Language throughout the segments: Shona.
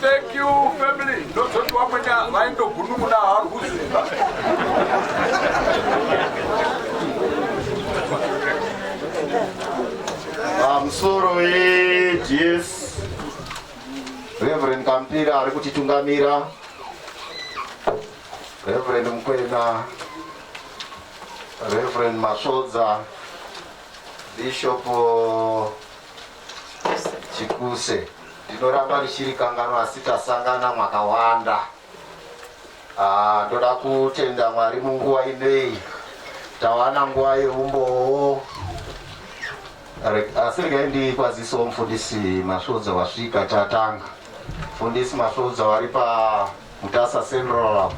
Thank you, family. Don't you want to mind the Bununa or who's I'm sorry, yes. Reverend Kampira, Arikuti Tungamira, Reverend Mkwena, Reverend Mashoza, Bishop Chikuse. Ndinoramba richirikangano asi tasangana mwakawanda. Ndoda kutenda Mwari munguva inei. Tawana nguva yeumbowo. Asi regai ndikwazisewo mufundisi Mashoza wasvika tatanga. Mufundisi Mashoza wari paMutasa Central.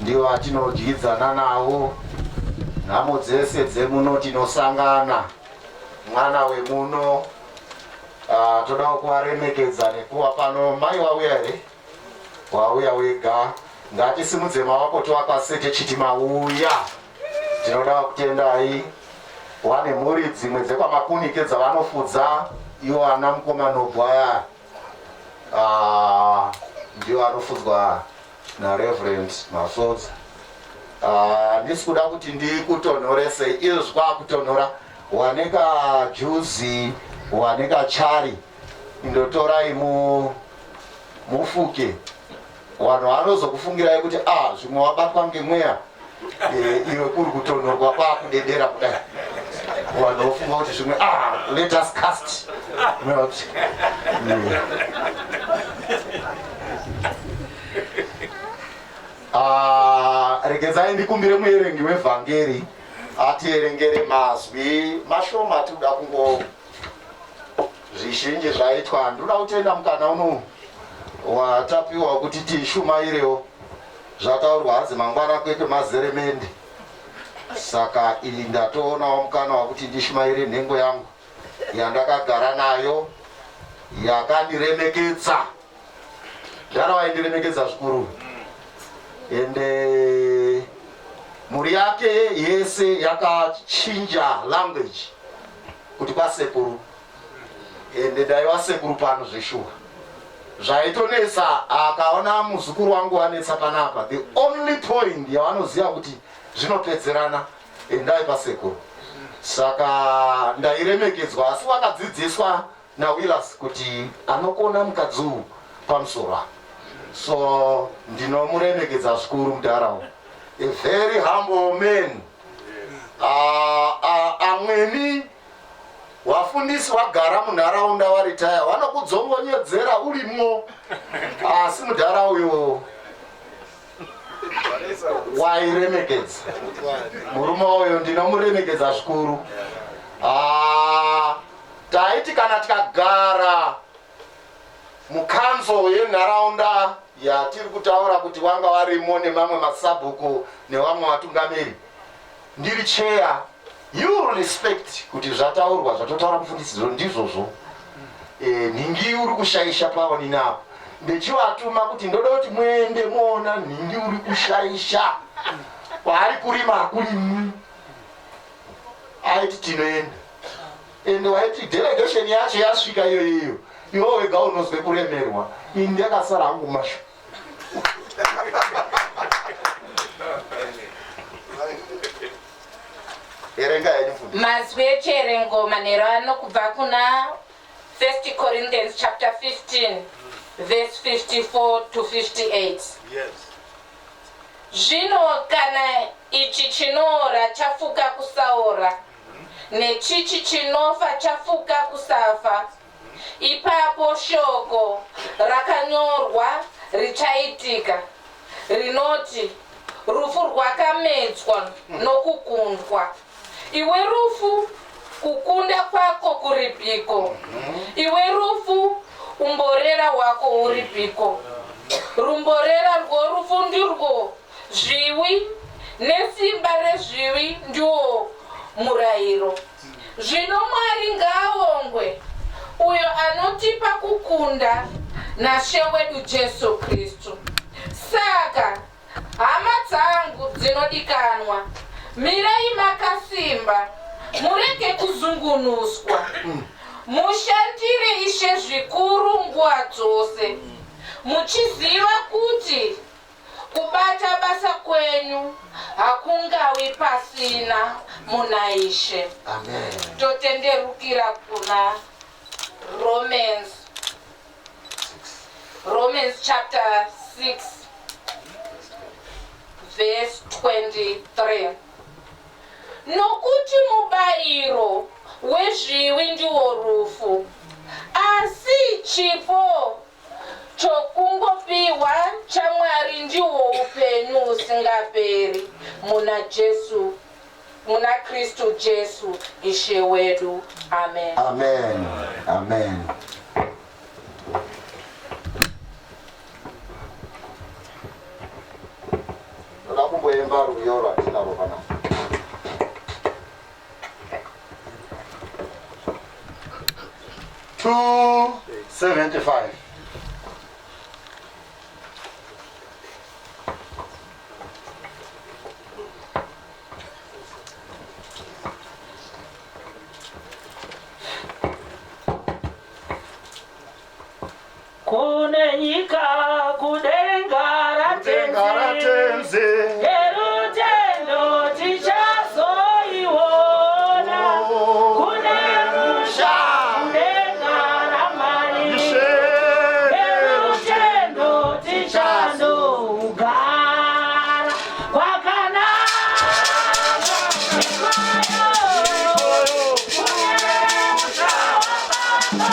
Ndiwo atinodyidzana nawo. Nhamo dzese dzemuno tinosangana. Mwana wemuno. Toda kuvaremekedza nekuva pano. Mai wauya here? Wauya wega. Ngatisimudze maoko tovakasete chiti mauya. Tinoda kutendai. Wane mhuri dzimwe dzekwaMakunike dzavanofudza ivo ana mukomanobwaya. Ndiwo anofudzwa naReverend Masodza. Ndisi kuda kuti ndikutonhorese izva kutonhora. Waneka juzi, waneka chari. Indotorai mufuke. Vanhu vanozokufungirai kuti zvimwe wabatwa ngemweya. Iwe kuri kutonhorwa kwakudedera kudai. Vanhu vofunga kuti zvimwe let us cast. Regedzai ndikumbire muerengi wevhangeri atierengere mazwi mashoma tikuda kungo zvizhinji zvaitwa. Ndoda kutenda mukana uno watapiwa kuti tishumayirewo zvataurwa hadzi mangwana kwete mazeremende. Saka ili ndatoonawo mukana wakuti ndishumayire nhengo yangu yandakagara nayo yakandiremekedza. Ndaravaidiremekedza zvikuru. Ende muri yake yese yakachinja language kuti kwasekuru. Ende daiwa sekuru pano zveshuwa. Zvaitonesa akaona muzukuru wangu wanetsa panapa. The only point yavanoziva kuti zvinopedzerana endai pasekuru. Saka ndairemekedzwa asi wakadzidziswa naWillas kuti anokona mukadzi uyu pamusoro. So ndinomuremekedza zvikuru mudharaunda. A very humble man. Amweni wafundisi wagara munharaunda waritaya vanokudzongonyedzera urimwo. Asi mudhara uyo wairemekedza. Murume uyo ndinomuremekedza zvikuru. Taiti kana tikagara mukanzo yenharaunda yatiri kutaura kuti wanga warimo nemamwe masabhuku nevamwe vatungamiri, ndiri cheya, you respect kuti zvataurwa zvatotaura mufundisi ndizvozvo. Nhingi uri kushaisha paoni napo. Ndechivatuma kuti ndoda kuti muende muona nhingi uri kushaisha. Kwaari kurima hakurimwi. Aiti tinoenda. Ende waiti delegation yacho yasvika iyoyo. Iwo wega unozwe kuremerwa. Ini ndakasara hangu masho. Mazwi echiverengo manheru ano kubva kuna 1 Corinthians chapter 15 verse 54 to 58. Yes. Zvino kana ichi chinora chafuka kusaora, nechichi chinofa chafuka kusafa, ipapo shoko rakanyorwa richaitika, rinoti, rufu rwakamedzwa nokukundwa. Iwe rufu, kukunda kwako kuripiko. Iwe rufu, umborera wako uripiko. Rumborera rworufu ndirwo zviwi, nesimba rezviwi ndiwo murayiro. Zvino Mwari ngaaongwe, uyo anotipa kukunda naShe wedu Jesu Kristu. Saka hama dzangu dzinodikanwa, mirei makasimba, murege kuzungunuswa. Mushandire Ishe zvikuru nguva dzose, muchiziva kuti kubata basa kwenyu hakungawi pasina muna Ishe. Amen. Totenderukira kuna Romans chapter 6 verse 23. Nokuti mubayiro wezviwi ndiwo rufu, asi chipo chokungopiwa chaMwari ndiwo upenyu usingaperi muna Kristu Jesu Ishe wedu. Amen. Amen. Amen. Rakumboemba ruyo rwatinaro panapa. 275. Kune nyika kudenga ratenzi, erutendo tichazoiona. Kune musha kudenga ramani, erutendo tichazogara. Kwakanaka ikoyo, kune musha wababa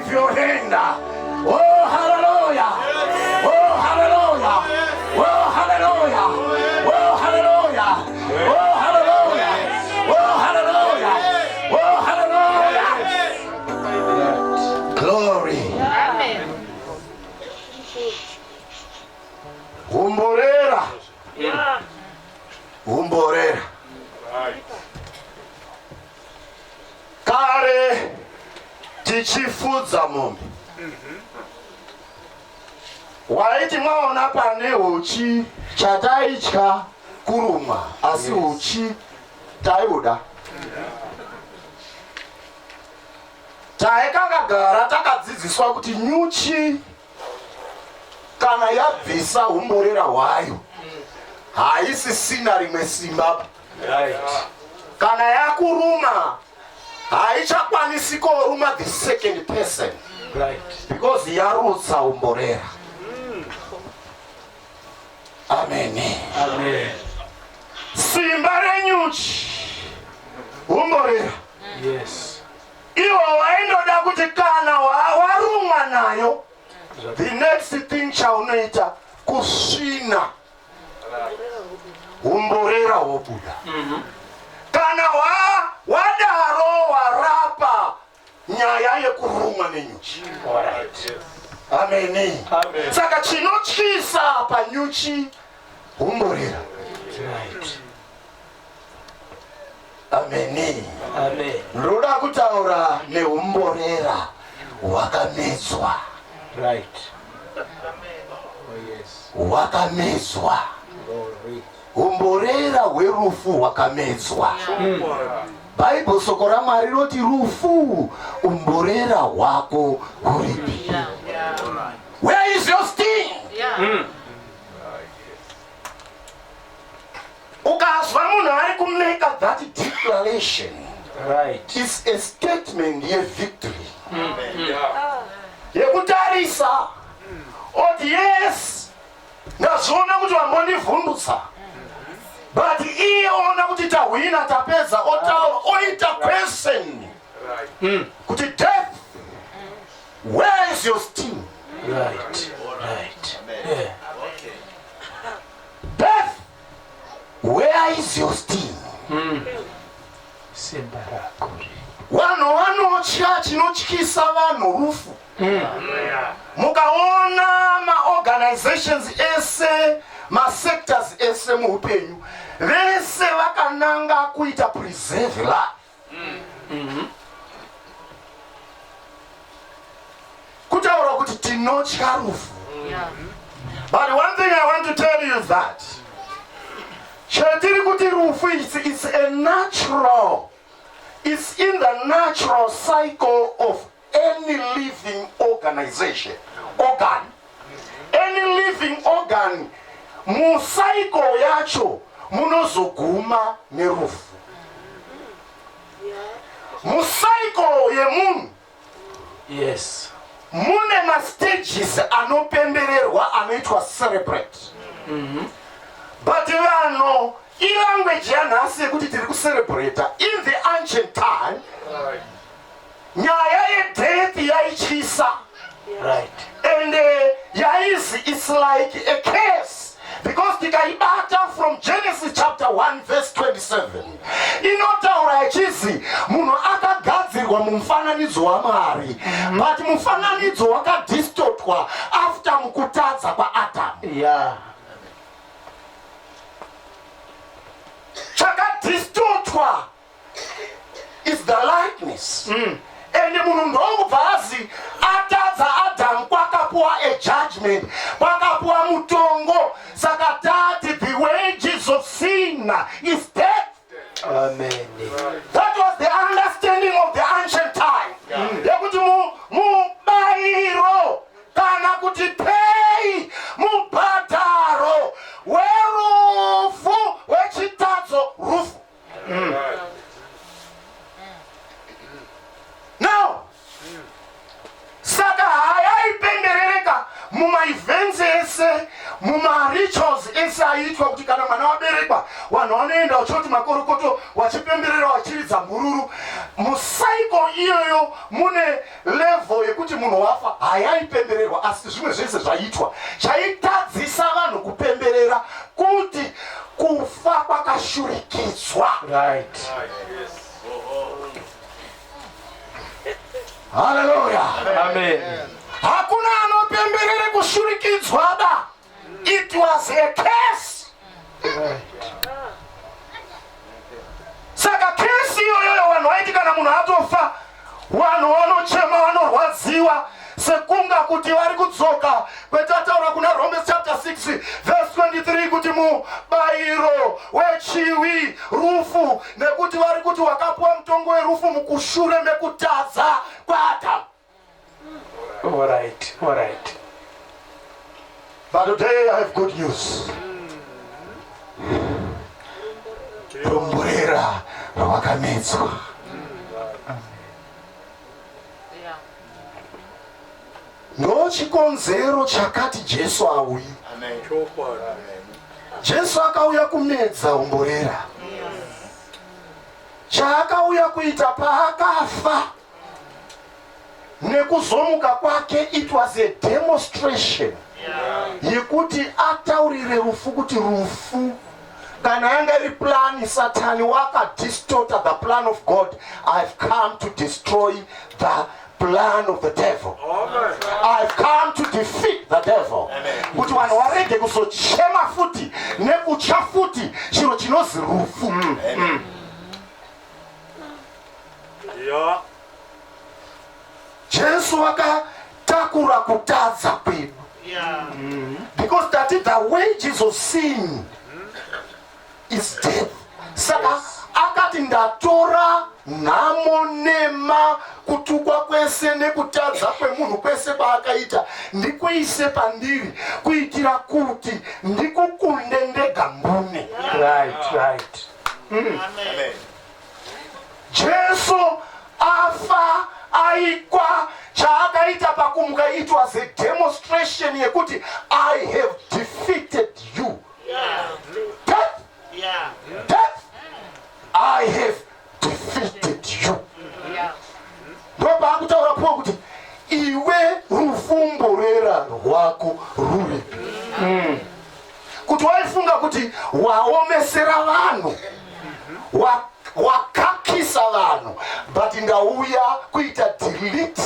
wave your hand. Oh, hallelujah. Oh, hallelujah. Oh, hallelujah. Oh, hallelujah. Oh, hallelujah. Oh, hallelujah. Oh, hallelujah. Glory. Amen. Humborera. Humborera. Kare tichifudza mombe. Waiti mwaona pane uchi chataitya kurumwa asi uchi taiuda. Taikakagara takadzidziswa kuti nyuchi kana yabvisa humborera hwayo haisisina rimwe simba. Kana yakuruma haichakwanisi koruma the second person because yarutsa humborera. Amen. Simba renyuchi humborera. Iwo waindoda kuti kana warumwa nayo the next thing chaunoita kusvina humborera wobuda. Kana wadaro warapa nyaya yekurumwa nenyuchi. Amen. Saka chinotyisa panyuchi humborera. Amen. Ndoda kutaura nehumborera hwakamedzwa. Hwakamedzwa. Humborera hwerufu hwakamedzwa. Bible soko raMwari roti rufu humborera hwako huripi. Where is your sting? Ukazwa munhu ari kumeka that declaration, it's a statement ye victory. Yekutarisa oti yes ndazviona kuti wambondivhundutsa, but iye ona kuti tahwina tapedza oita question kuti death, where is your sting? Death, where is your sting? Vanhu vanotya chinotyisa vanhu rufu. Mukaona ma-organizations ese, ma-sectors ese muupenyu vese vakananga kuita preserve life. Kutaura kuti tinotya rufu. But one thing I want to tell you is that chetiri kuti rufu is a natural, it's in the natural cycle of any living organization, organ. Any living organ, mucycle yacho munozoguma nerufu. Mucycle yemunhu, yes, mune ma-stages anopembererwa anoitwa celebrate. But vano ilanguage yanhasi yekuti tiri kucelebrate. In the ancient time, nyaya yedeath yaichisa. And it's like a case, because tikaibata from Genesis chapter 1 verse 27 inotaura ichizi munhu akagadzirwa mumufananidzo waMwari, but mufananidzo wakadistotwa after mukutadza kwaAdamu. Chakadistotwa is the likeness. And munhu ndokubva azi atadza Adamu kwakapuwa a judgment, kwakapuwa mutongo. Saka tati the wages of sin is death. Amen. That was the understanding of the ancient time. Yekuti mubairo kana kuti pay mubhadharo werufu wechitadzo rufu. Now, zvaitwa kuti kana mwana waberekwa vanhu vanoenda vachoti makorokoto vachipemberera vachiridza mhururu. Musaiko iyoyo mune level yekuti munhu wafa hayaipembererwa, asi zvimwe zvese zvaitwa chaitadzisa vanhu kupemberera kuti kufa kwakashurikidzwa. Right. Hallelujah. Amen. Hakuna anopemberere kushurikidzwa da. It was a case. Saka kesi iyoyo vanhu vaiti kana munhu atofa vanhu vanochema vanorwadziwa sekunga kuti vari kudzoka kwetataura kuna Romans chapter 6 verse 23 kuti mubayiro wechivi rufu, nekuti vari kuti wakapuwa mutongo werufu mukushure mekutadza kwaAdamu. All right. All right. But today I have good news. Humborera Hwakabviswa. Ndochikonzero chakati Jesu auya. Jesu akauya kumedza Humborera. Chaakauya kuita paakafa nekuzomuka kwake, it was a demonstration yekuti ataurire rufu kuti rufu kana yanga iri plan Satani wakadistorta the plan of God. I've come to destroy the plan of the devil. Amen. I've come to defeat the devil. Kuti vanhu varege kuzochema futi nekucha futi chiro chinozi rufu. Jesu akatakura kutadza kwedu. Because that is the wages of sin is death. Saka akati ndatora nhamo nema kutukwa kwese nekutadza kwemunhu kwese kwaakaita ndikuise pandiri kuitira kuti ndikukunde ndega mbune. Right. Right. Amen. Jesu afa aikwa chaakaita pakumuka, it was a demonstration yekuti I have defeated you. Death, death, I have defeated you. Ndopa akutaura po kuti iwe rufumborera rwako ruri. Kuti waifunga kuti waomesera vanhu, wakakisa vanhu, but ndauya kuita delete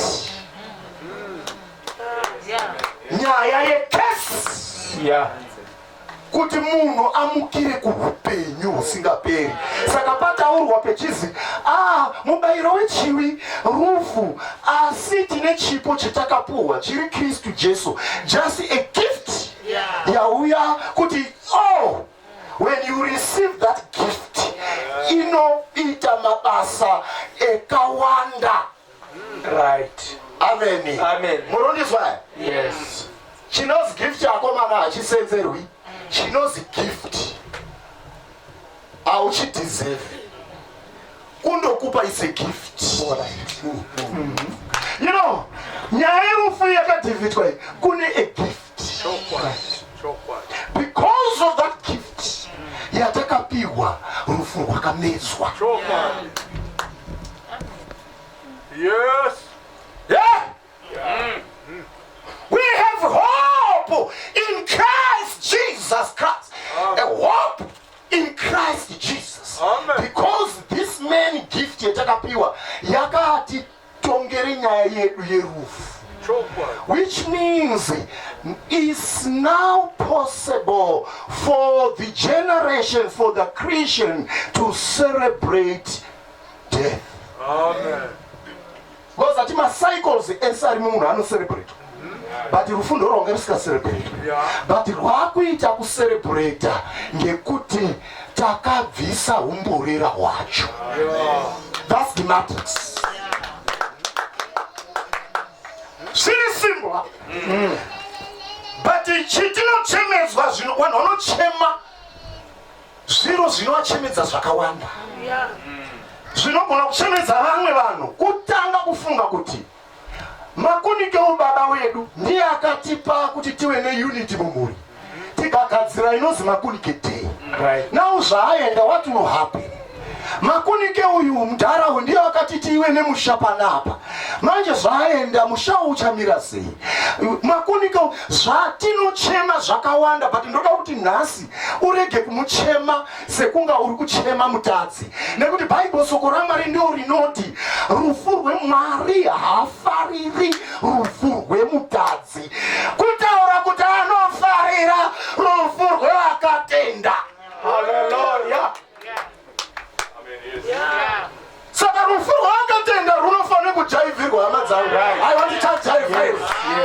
nyaya yekesi kuti munhu amukire kuupenyu husingaperi. Saka pataurwa pechizi mubayiro wechivi rufu, asi tine chipo chatakapuhwa chiri Kristu Jesu, just a gift yauya kuti when you receive that gift inoita mabasa ekawanda. Right. Amen. Amen. Murondizwa? Yes. Chinozi gift yakomana hachisenzerwi. Chinozi gift hauchideserve. Kundokupa is a gift. You know, nyaya yerufu yakadhivitwa kune a gift. Because of that gift yatakapiwa rufu rwakamedzwa. Yes. Yeah. We have hope in Christ Jesus Christ. A hope in Christ Jesus. Amen. Because this man gift yatakapiwa yakati tongere nyaya yedu yerufu. Which means it's now possible for the generation, for the Christian to celebrate death. Amen. Because at my cycles esari munhu ano celebrate. But rufundo ronge risika celebrate. But rwakuita ku celebrate ngekuti takabvisa humborera hwacho. That's the matrix. Siri simple. But chitinochemedzwa zvino vanhu vanochema zviro zvinovachemedza zvakawanda. Zvinogona kuchemedza vamwe vanhu kutanga kufunga kuti Makunike ubaba wedu ndiye akatipa kuti tive neunity mumhuri. vakagadzira inozi Makunike Day. Now zvaenda, what will happen? Makunike uyu mundaraunda ndiye akatiti iwe nemusha panapa. Manje zvaenda musha uchamira sei? Makunike zvatinochema zvakawanda, but ndoda kuti nhasi urege kumuchema sekunga uri kuchema mutadzi. Nekuti Bible soko raMwari ndio rinoti rufu rweMwari hafariri rufu rwemutadzi. Kutaura kuti anofarira rufu rwevakatenda. Hallelujah. Saka rufu rwakatenda runofanira kujaivhirwa hama dzangu. Aiwa ndichajaivha.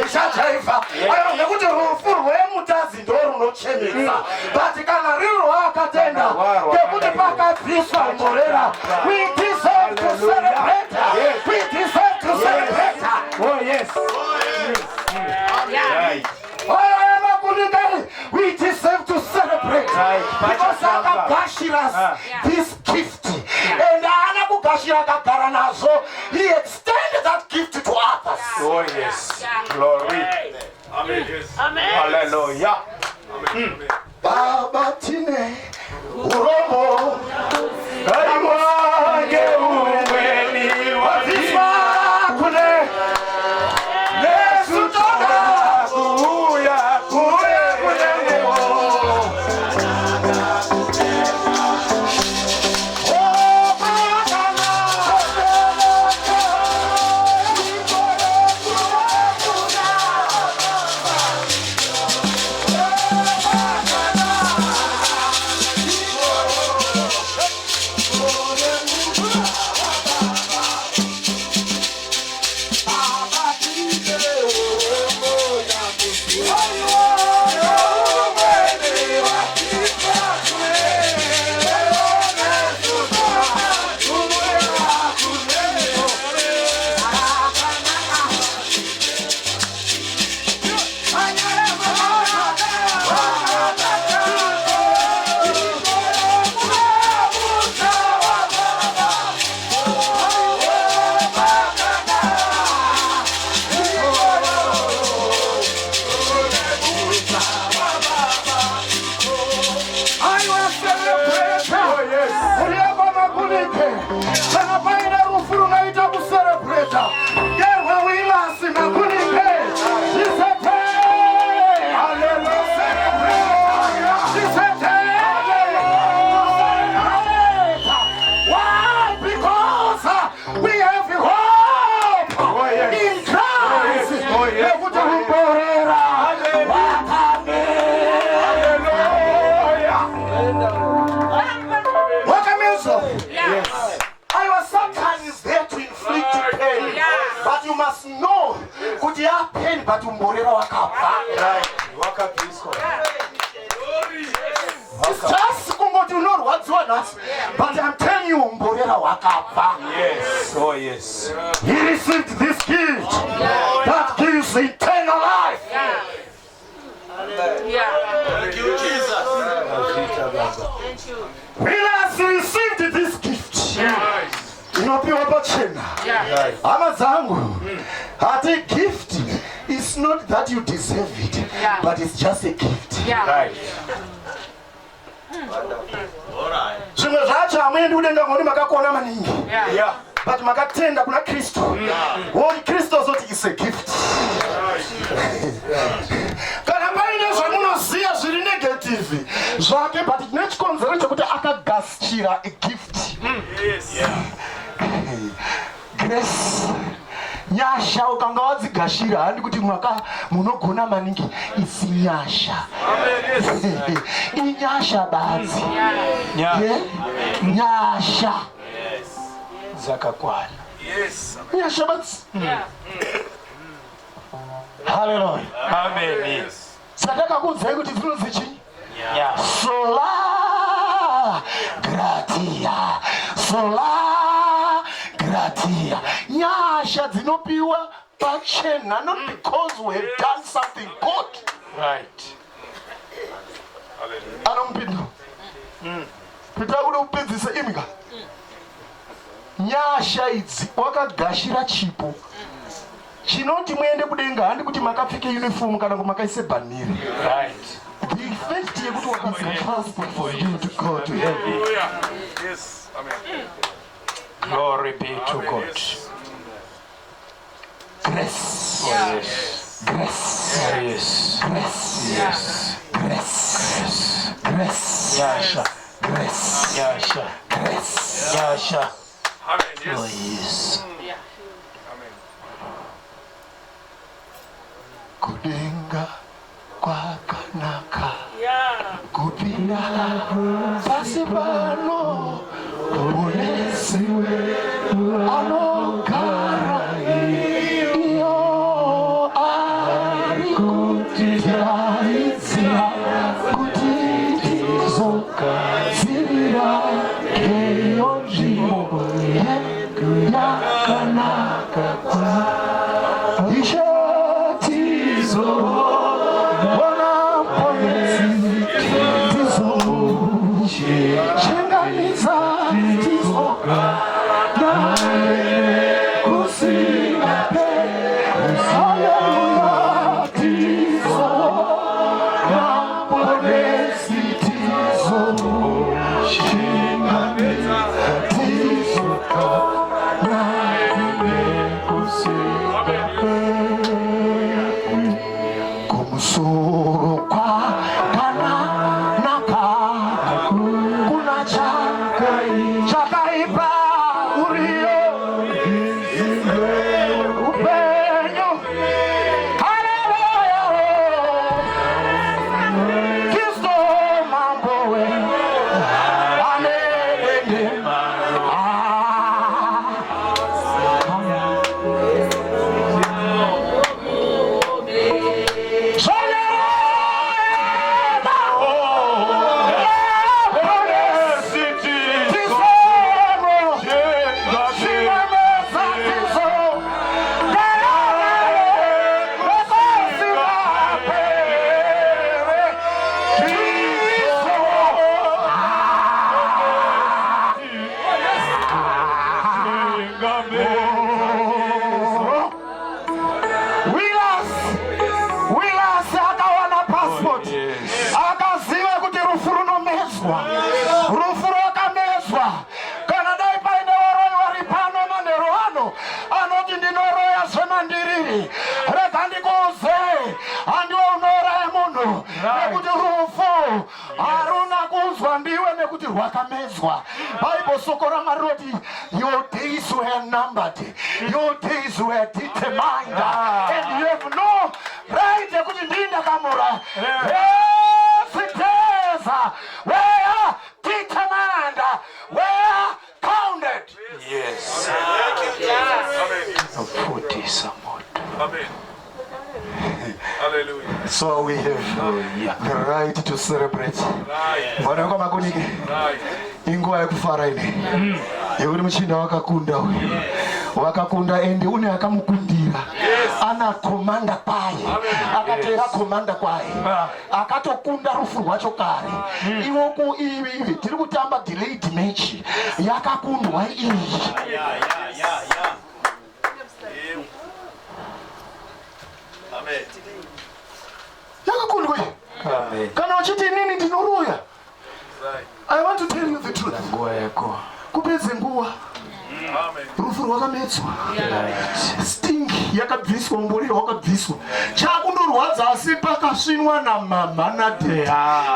Ndichajaivha. Aiwa nekuti rufu rwemutadzi ndo runochemetsa. But kana riri rwakatenda ngekuti pakabviswa Humborera. We deserve to celebrate. We deserve to celebrate. Oh yes. Right. We deserve to celebrate because Akabashiras this gift and Anakugashira Kagaranazo, he extended that gift to others. Oh yes. Glory. Amen. Amen. Hallelujah. Baba Tine Uromo Kaimwange uweni wazima kune Yesu toka kuya kune but Humborera Hwakabviswa. It's just Kumoti not what's one, but I'm telling you, Humborera Hwakabva. Yes. Oh yes. He received this gift that gives eternal life. Thank you, Jesus. Willas received this gift. Inopiwa pachena. Hama dzangu. Ati gift is not that you deserve it, but it's just a gift. Right. Zvimwe zvacho hamwendi kudenga ngoni makakona maningi. Yeah. But makatenda kuna Kristu. Woni Kristu zoti is a gift. Kana paine zvamunoziya zviri negative zvake, but nechikonzero chokuti akagashira a gift. Yes. Grace. Nyasha ukanga wadzigashira handi kuti mwaka munogona maningi isi nyasha. Inyasha badzi. Nyasha. Zakakwana. Yes. Nyasha badzi. Hallelujah. Amen. Sataka kudzai kuti dzinozi chini? Yeah. Sola gratia. Sola gratia. Nyasha dzinopiwa pachena, not because we have done something good. Right. Anompindu. Kutakuda kupedzisa imika. Nyasha idzi wakagashira chipo. Chinoti muende kudenga handi kuti makapfeke uniform kana kuti makaise bhanire. Right. The respect yekuti wakazwa passport for you to go to heaven. Hallelujah. Yes. Amen. Glory be to God. Grace. Oh, yes. Grace. Oh, yes. Grace. Yes. Grace. Grace. Yasha. Grace. Yasha. Grace. Yasha. Amen. Oh, Yes. yes. Amen. Kudenga kwakanaka. Yeah. Kupinda pasi pano ubonesiwe anogara iyo ari kutiraizira kuti tizogadzirira keyo nzvimbo yakanaka kwa ishatizo Willas akawana passport. Akaziva kuti rufu runomezwa. Rufu rwakamezwa. Kana dai paine varoi vari pano manheru ano anoti ndinoroya zvemandiriri. Rega ndikuuze handiwe unouraya munhu nekuti rufu haruna kunzwa ndiwe nekuti rwakamezwa. Bible soko raMwari roti your days were numbered, your days were determined, and you have no right yekuti ndindakamura. Every days were determined, were counted. Yes. Amen. Hallelujah. So we have the right to celebrate. Mwana wako Makunike, inguwa yekufara ine yekuti muchinda wakakunda uyu wakakunda ende une akamukundira ana komanda kwaye akatera komanda kwaye akatokunda rufu rwacho kare. Iwoko ivi tiri kutamba delayed match yakakundwa iyi. Amen. Yakakundwa. Kana uchiti nini ndinoruya. I want to tell you the truth. Kupedze nguwa. Amen. Rufu rwakamedzwa. Sting yakabviswa, umborera wakabviswa. Chakundorwadza asi pakasvinwa namama naDhedhe.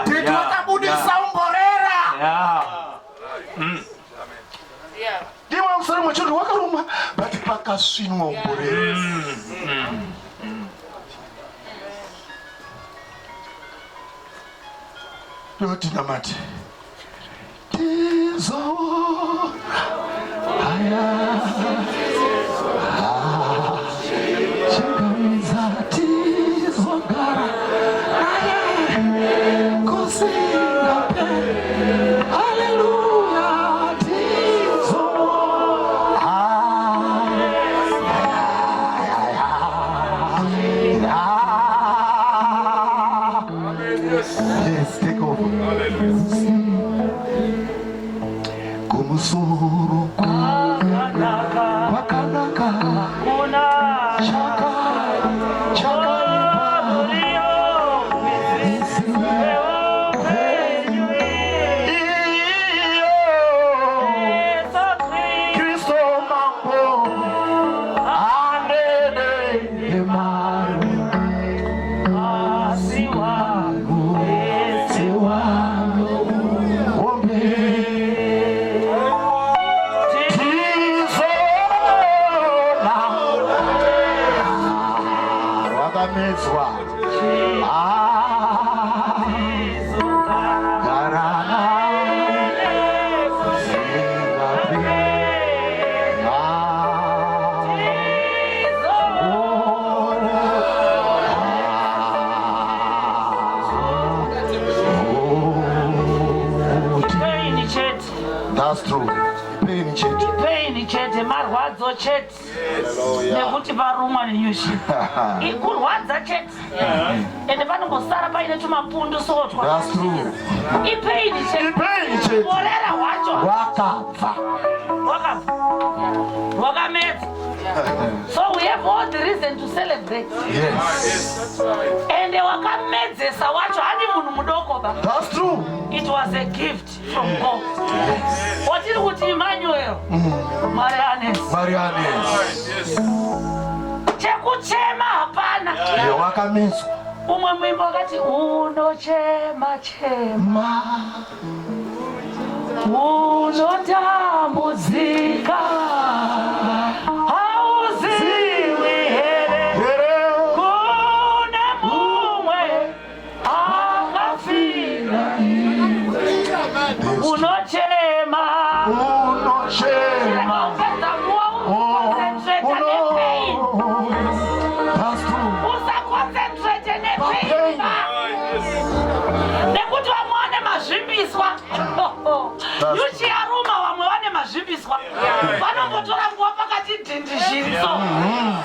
Dhedhe wakabudisa umborera. Ndiwe usari mwechoti wakarumwa but pakasvinwa umborera. Loti namati tizo aya chikamiza tizo gara aya kusinga pe hallelujah tizo yes, take over. Kumusuru wakanaka chaka That's true. Pain chete. Pain chete, marwadzo chete. Nekuti varumwa nenyushi. Ikurwadza chete. Ende panongosara paine tumapundu sotwa. That's true. Ipain chete. Pain chete. Muporera wacho. Hwakabva. Hwakamedza. So we have all the reason to celebrate. Yes. And wakamedzesa wacho hadi munhu mudoko ba. That's true. It was a gift from God. What is it, Emmanuel? Marianes. Chekuchema hapana. Hwakamedzwa. Umwe mwimbo wakati unochema chema. Unotambudzika. Hauziwi here. Kune mumwe akafira. Unochema. Usaconcentrate nepain. Nekuti vamwe mazvimbiswa. Yuchi yaruma vamwe vane mazvimbiswa. Vanombotora nguva pakati dhindizhiriso.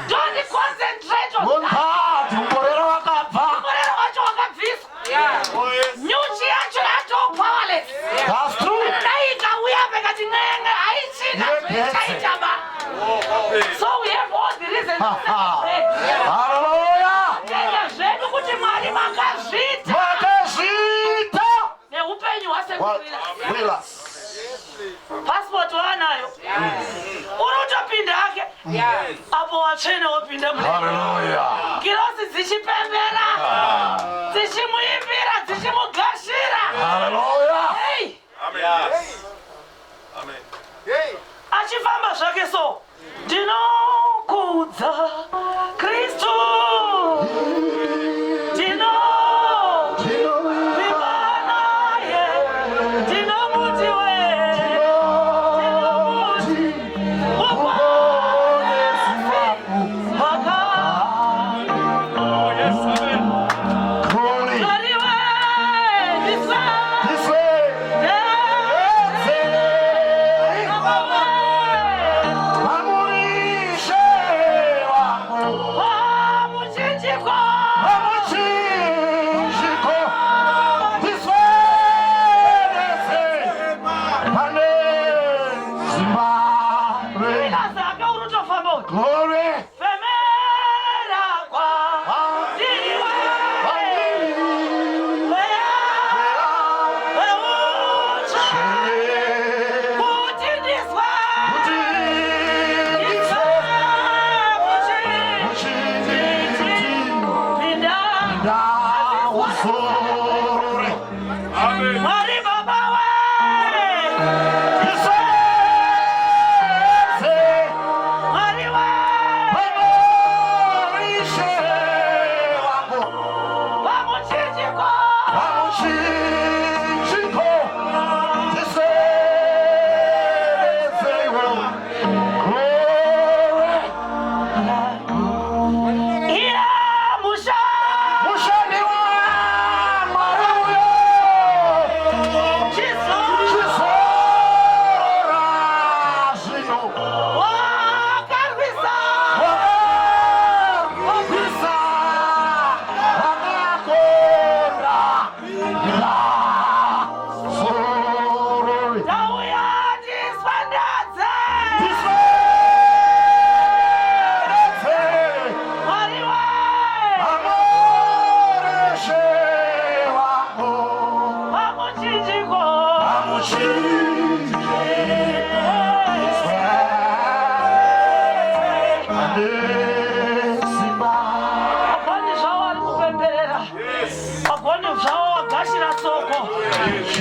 Don't concentrate on that. Humborera wakabva. Humborera wacho wakabviswa. Nyuchi yacho powerless. That's true. Ikauya pakati ngenge haichina zvichaitaba. So we have all the reasons to celebrate. Hallelujah. Tenda zvedu kuti Mwari makazvita. Neupenyu hwaSekuru Willas. Passport wanayo. Unotopinda hake. Apo wachena wopinda mule. Hallelujah. Kirosi dzichipembera. Dzichimuimbira, dzichimugashira. Hallelujah. Hey. Amen. Achifamba zvake so. Ndinokudza Kristu.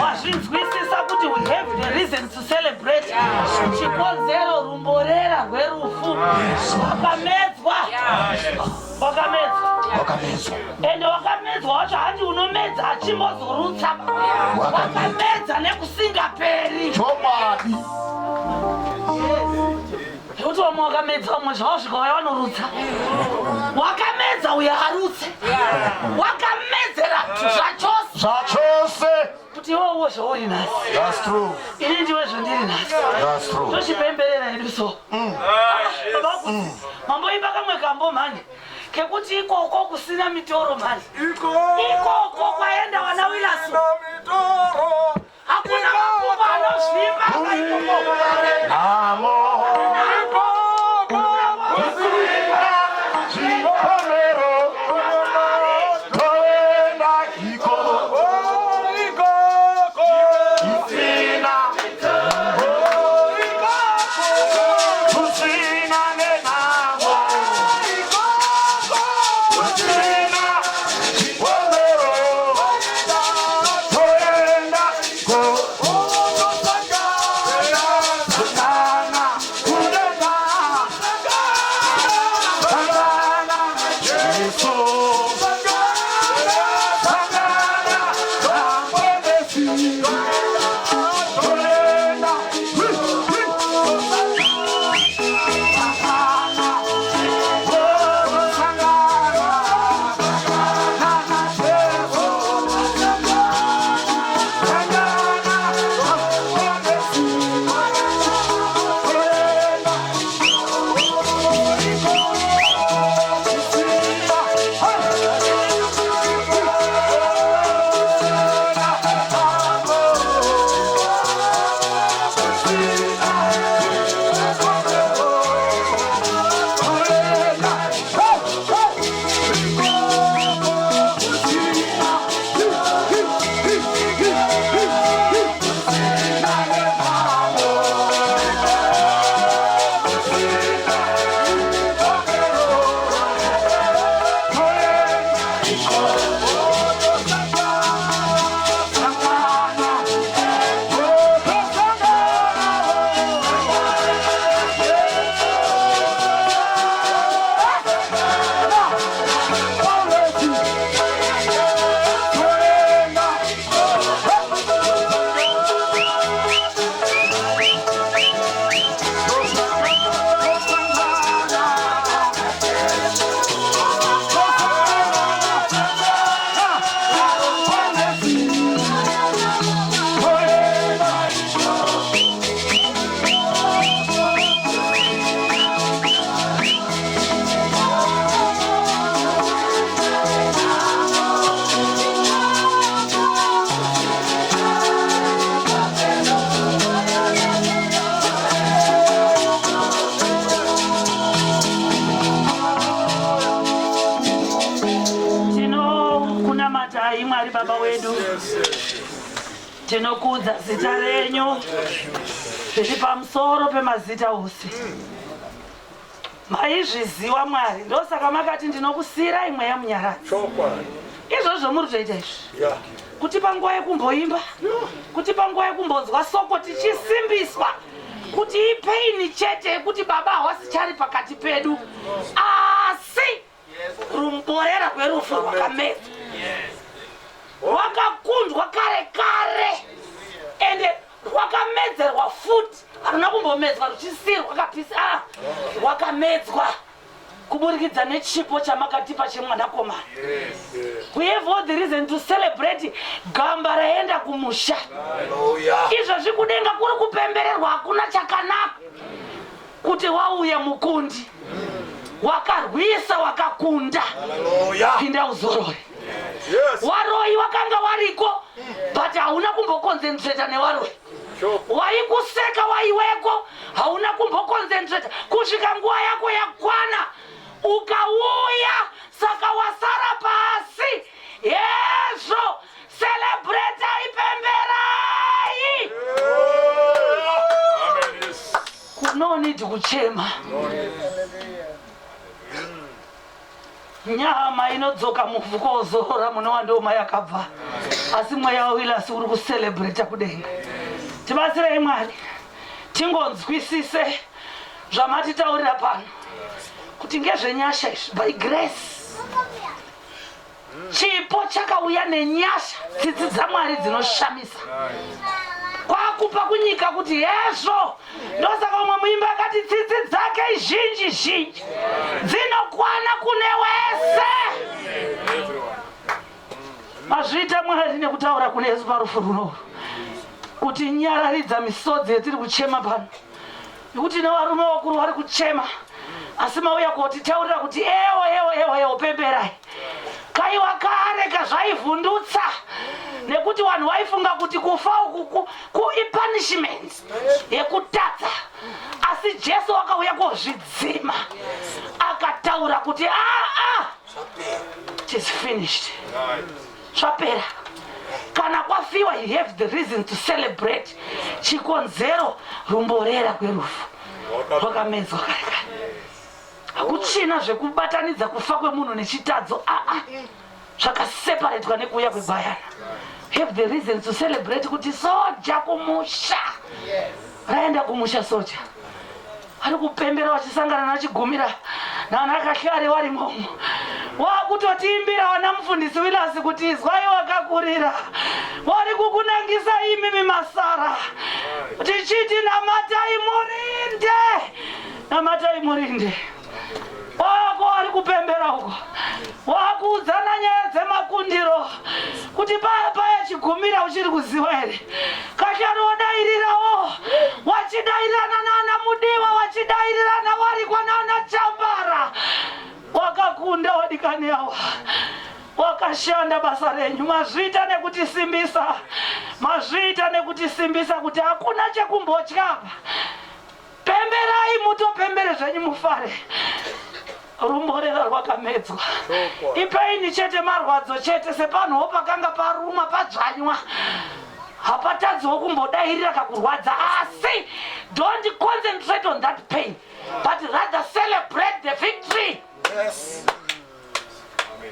Wazvinzwisisa kuti we have the reason to celebrate. Chikonzero rumborera rwerufu wakamedzwa. Ende wakamedzwa wacho handi unomedza achimozorutsa. Wakamedza nekusingaperi. Chomadi. Kuti wamwe wakamedza wamwe zvawasvika waya vanorutsa. Wakamedza uya harutse. Wakamedzera zvachose. Kuti iwewo zvauri nhasi. That's true. Ini ndiwe zvandiri nhasi. That's true. Tochipemberera hedu so. Mamboipa kamwe kambo mhani. Kekuti ikoko kusina mitoro mhani. Ikoko kwaenda wana Willas. Hakuna makumbo anosvimba ikoko. Tinokudza zita renyu zviri pamusoro pemazita ose. Maizviziva Mwari, ndosaka makati ndinokusiyira imwe yamunyaradzi. Izvozvo muri kutoita izvi. Kuti panguva yekumboimba, kuti panguva yekumbonzwa soko tichisimbiswa kuti ipeini chete yekuti baba hawasichari pakati pedu. Asi rumborera rwerufu rwakamedzwa. Rwakakundwa kare ende rwakamedzerwa futi. Haruna kumbomedzwa ruchisirwa rwakapisa. Rwakamedzwa kuburikidza nechipo chamakatipa chemwanakomana. We have all the reason to celebrate gamba raenda kumusha. Izvozvi kudenga kuri kupembererwa hakuna chakanaka kuti wauya mukundi wakarwisa wakakunda. Pinda uzorore. Waroi wakanga wariko but hauna kumboconcentrate newaroi. Waikuseka waiweko hauna kumboconcentrate kusvika nguva yako yakwana ukauya saka wasara pasi. Yezvo celebrate ipemberai. No need kuchema. Nyama inodzoka muvhuko ozora muno wandoma yakabva. asi mweya waWillas uri kucelebrate kudenga. Tibatsirei Mwari tingonzwisise zvamatitaurira pano kuti ngezvenyasha izvi by grace. Chipo chakauya nenyasha tsitsi dzaMwari dzinoshamisa kwakupa kunyika kuti hezvo. Ndosaka umwe muimba akati tsitsi dzake zhinji dzinokwana kune wese. Mazviita Mwari nekutaura kune Yesu parufu runo kuti nyararidza misodzi yetiri kuchema pano, nekuti nevarume vakuru vari kuchema asi mauya kotitaurira kuti ewo pemberai. Kaiwa kareka zvaivhundutsa nekuti vanhu vaifunga kuti kufa uku ipunishment yekutadza, asi Jesu akauya kozvidzima akataura kuti it is finished. Zvapera. Kana kwafiwa you have the reason to celebrate. Chikonzero Humborera kwerufu rwakamedzwa kare kare. Hakuchina zvekubatanidza kufa kwemunhu nechitadzo. Zvakaseparatwa nekuuya kwegwayana. Have the reason to celebrate kuti soja kumusha. Raenda kumusha soja. Ari kupembera vachisangana nachigumira nanakahlare vari momo. Wakutotiimbira wana mufundisi Willas kuti izwai wakakurira. Wari kukunangisa imi masara. Tichiti namatai murinde. Wako wari kupembera uko. Wakuudzana nyaya dzemakundiro kuti paya chigumira uchiri kuziva here. Kasharo wadairirawo wachidairirana nana mudiwa wachidairirana wari kwanana chambara. Wakakunda wadikani awa. Wakashanda basa renyu. Mazviita nekutisimbisa kuti hakuna chekumbotya. Pemberai mutopembere zvenyu mufare. Humborera rwakamedzwa. Ipaini chete marwadzo chete sepanhuwo pakanga paruma padzvanywa. Hapatadziwo kumbodairira kakurwadza, asi don't concentrate on that pain but rather celebrate the victory. Yes.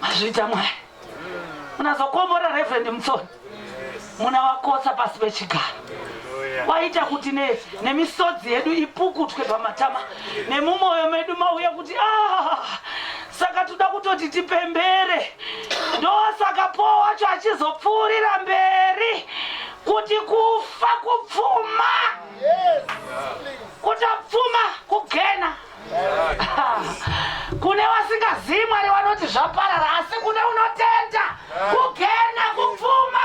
Mazviita Mwari. Munazokombora Reverend Mutsonhi. Munavakotsa pasi pechigaro. Waita kuti nemisodzi yedu ipukutwe pamatama nemumwoyo medu mauya kuti saka toda kutoti tipembere. Ndosaka Paul wacho achizopfuurira mberi kuti kufa kupfuma. Kutapfuma kugena. Kune vasingazivi Mwari vanoti zvaparara, asi kune unotenda kugena kupfuma.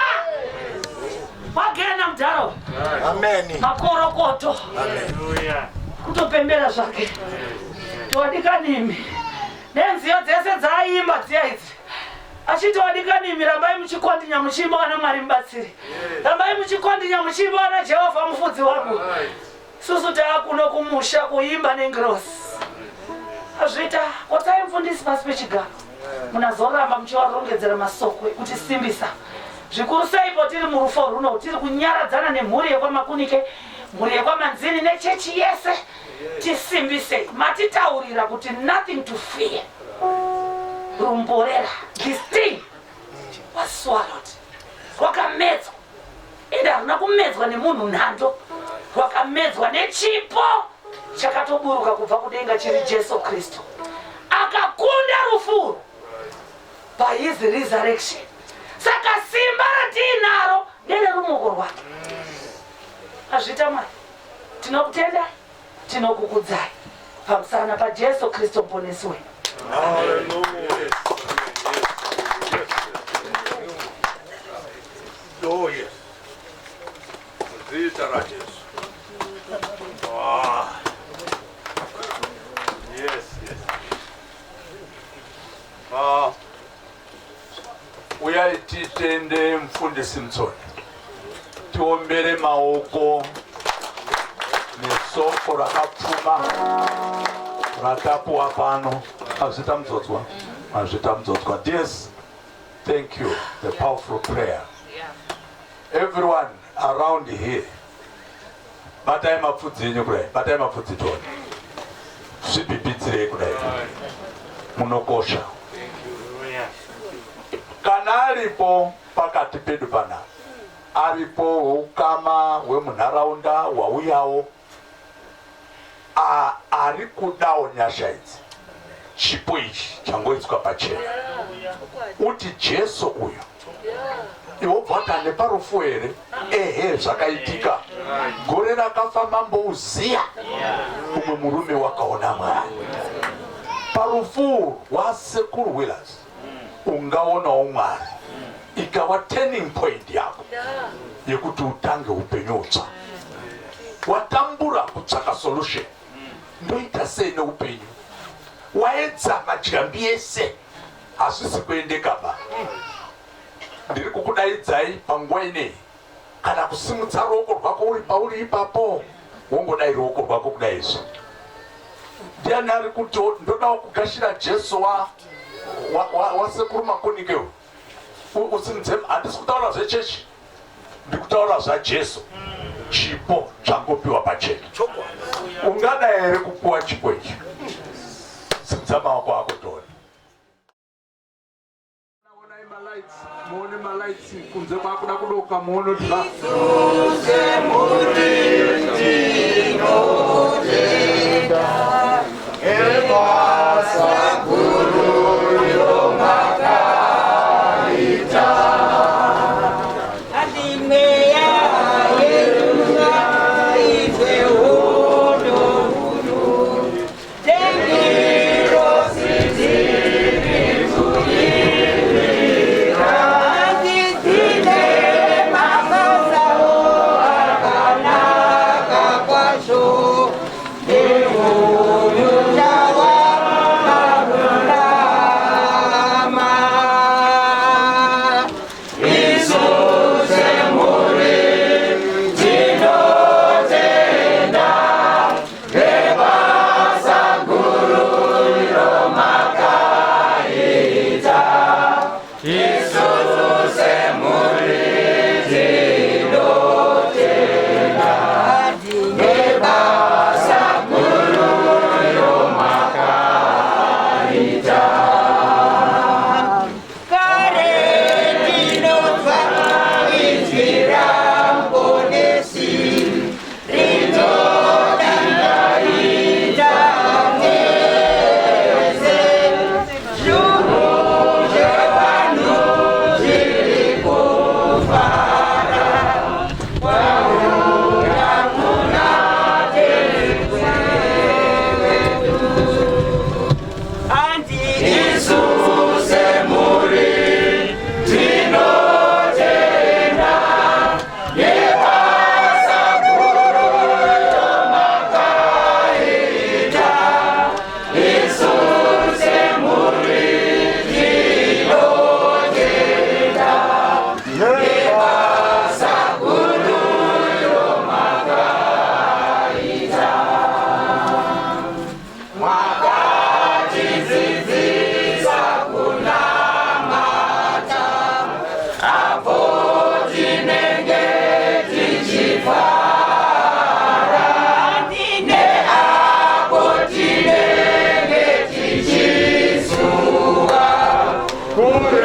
Wagena mudharo. Amen. Makorokoto. Hallelujah. Kutopembera zvake. Todikanimi. Nenziyo dzese dzaimba dziya idzi. Achiti wadikanimi, rambai muchikondinya muchimbona Mwari mubatsiri. Rambai muchikondinya muchimbona Jehovha mufudzi wangu. Susu taakuno kumusha kuimba nengirosi. Azvita kotsai mufundisi pasi pechigaro. Munazoramba muchivarongedzera masoko ekuti simbisa. Zvikuru saipo tiri murufo runo tiri kunyaradzana nemhuri yekwamakunike, mhuri yekwamanzini nechechi yese. Tisimbise matitaurira kuti nothing to fear. Humborera, this thing was swallowed. Rwakamedzwa. Enda haruna kumedzwa nemunhu nhando. Rwakamedzwa nechipo chakatoburuka kubva kudenga chiri Jesu Kristu. Akakunda rufu by his resurrection. Saka simba ratinaro ndere rumoko rwake. Azvita Mwari. Tinokutenda, tinokukudzai pamusana pa Jesu Kristu muponesi wedu. Hallelujah. Oh yes. Zita ra Jesu. Yes. Uya titende mfundisi Mutsonhi. Tiombere maoko nesoko rakapfuma ratapuwa pano. Azvita mudzodzwa. Yes, thank you. The powerful prayer. Everyone around here. Batai mapfudzi enyu kudai. Batai mapfudzi toni. Zvipipitsirei kudai. Munokosha. Kana aripo pakati pedu pana aripo ukama wemunharaunda wauyawo ari kudawo nyasha idzi. Chipo ichi changoiswa pachena uti Jesu uyu iwo bvata neparufu here. Ehe, zvakaitika gore rakafamba mbouziya umwe murume wakaona Mwari. Parufu rwasekuru Willas ungaonawo Mwari, ikawa turning point yako yekuti utange upenyu utsva. Watambura kutsvaka solution, ndoita sei neupenyu? Waedza madyambi ese asisi kuendeka ba. Ndiri kukudaidzai panguva ineyi, kana kusimudza ruoko rwako uri pauri ipapo, wongodai ruoko rwako kudai izvo. Ndiani ari kuti ndodawo kugashira Jesu wasekuru Makunike usimudze. Handisi kutaura zvechechi, ndiri kutaura zvaJesu. Chipo changopiwa pachena. Ungada here kupuwa chipo ichi? Simudza maoko ako toni. Muone malaitsi kunze kwakuda kudoka muone dha. Glory.